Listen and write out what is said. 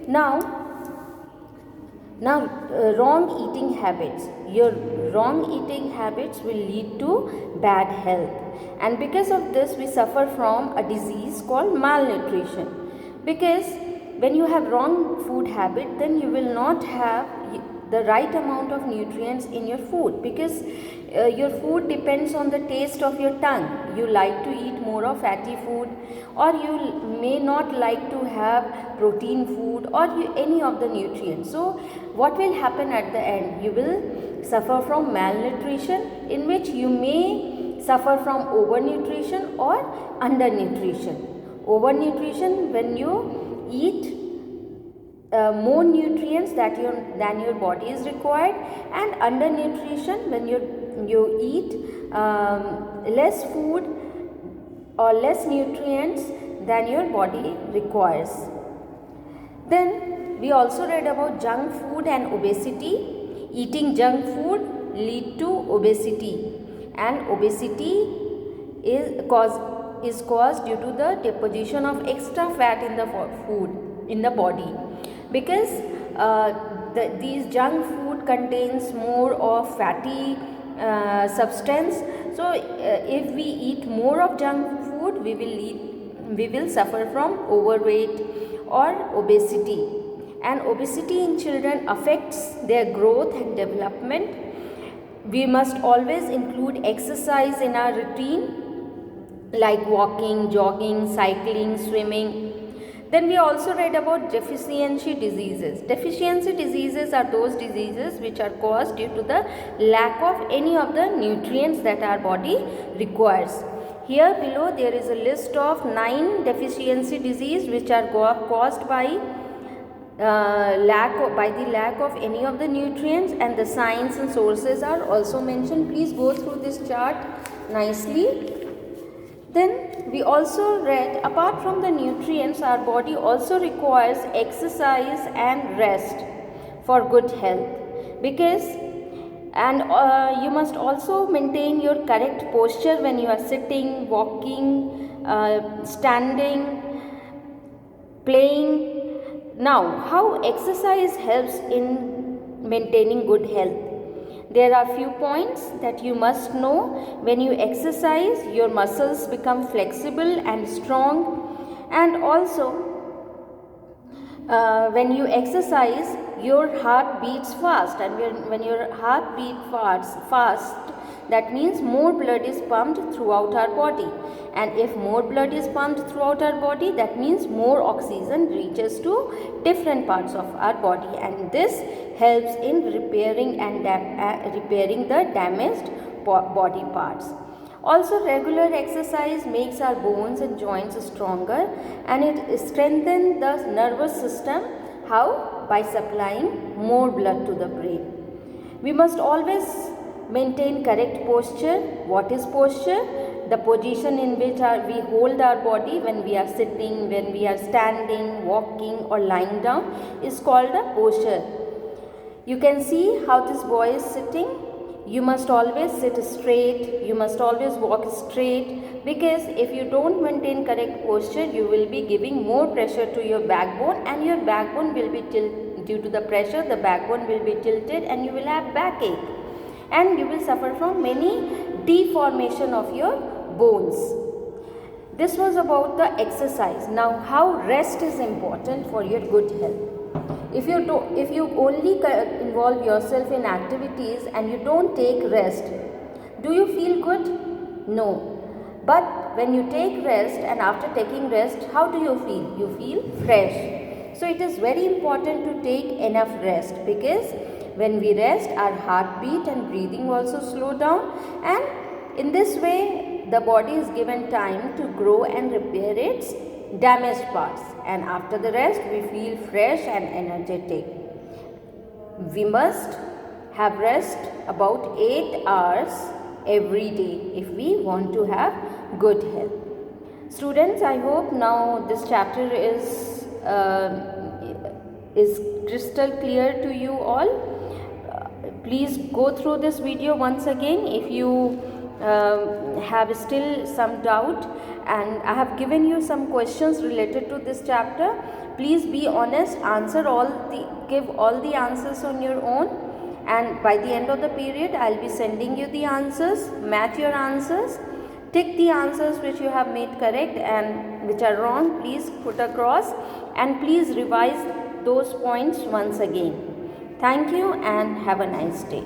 Now, wrong eating habits. Your wrong eating habits will lead to bad health, and because of this we suffer from a disease called malnutrition. Because when you have wrong food habit, then you will not have the right amount of nutrients in your food, because your food depends on the taste of your tongue. You like to eat more of fatty food, or you may not like to have protein food, or any of the nutrients. So what will happen at the end? You will suffer from malnutrition, in which you may suffer from overnutrition or undernutrition. Overnutrition, when you eat more nutrients than your body is required, and undernutrition, when you eat less food or less nutrients than your body requires. Then we also read about junk food and obesity. Eating junk food lead to obesity, and obesity is caused due to the deposition of extra fat in the food in the body, because these junk food contains more of fatty substance. So if we eat more of junk food, we will suffer from overweight or obesity. And obesity in children affects their growth and development. We must always include exercise in our routine, like walking, jogging, cycling, swimming. Then we also read about deficiency diseases. Deficiency diseases are those diseases which are caused due to the lack of any of the nutrients that our body requires. Here below there is a list of 9 deficiency disease which are caused by the lack of any of the nutrients, and the signs and sources are also mentioned. Please go through this chart nicely. Then we also read, apart from the nutrients, our body also requires exercise and rest for good health. You must also maintain your correct posture when you are sitting, walking, standing, playing. Now, how exercise helps in maintaining good health? There are few points that you must know. When you exercise, your muscles become flexible and strong, and also when you exercise, your heart beats fast, and when your heart beats fast, that means more blood is pumped throughout our body, and if more blood is pumped throughout our body, that means more oxygen reaches to different parts of our body, and this helps in repairing the damaged body parts. Also, regular exercise makes our bones and joints stronger, and it strengthens the nervous system. How? By supplying more blood to the brain. We must always maintain correct posture. What is posture? The position in which we hold our body when we are sitting, when we are standing, walking, or lying down is called a posture. You can see how this boy is sitting. You must always sit straight, you must always walk straight, because if you don't maintain correct posture, you will be giving more pressure to your backbone, and your backbone will be due to the pressure, the backbone will be tilted, and you will have backache, and you will suffer from many deformation of your bones. This was about the exercise. Now, how rest is important for your good health. If you only involve yourself in activities and you don't take rest, do you feel good? No. But when you take rest, and after taking rest, how do you feel? You feel fresh. So it is very important to take enough rest, because when we rest, our heartbeat and breathing also slow down, and in this way the body is given time to grow and repair its damaged parts, and after the rest we feel fresh and energetic. We must have rest about 8 hours every day if we want to have good health. Students, I hope now this chapter is crystal clear to you all. Please go through this video once again if you have still some doubt, and I have given you some questions related to this chapter. please be honest, give all the answers on your own, and by the end of the period I'll be sending you the answers. Match your answers, tick the answers which you have made correct, and which are wrong please put across, and please revise those points once again. Thank you and have a nice day.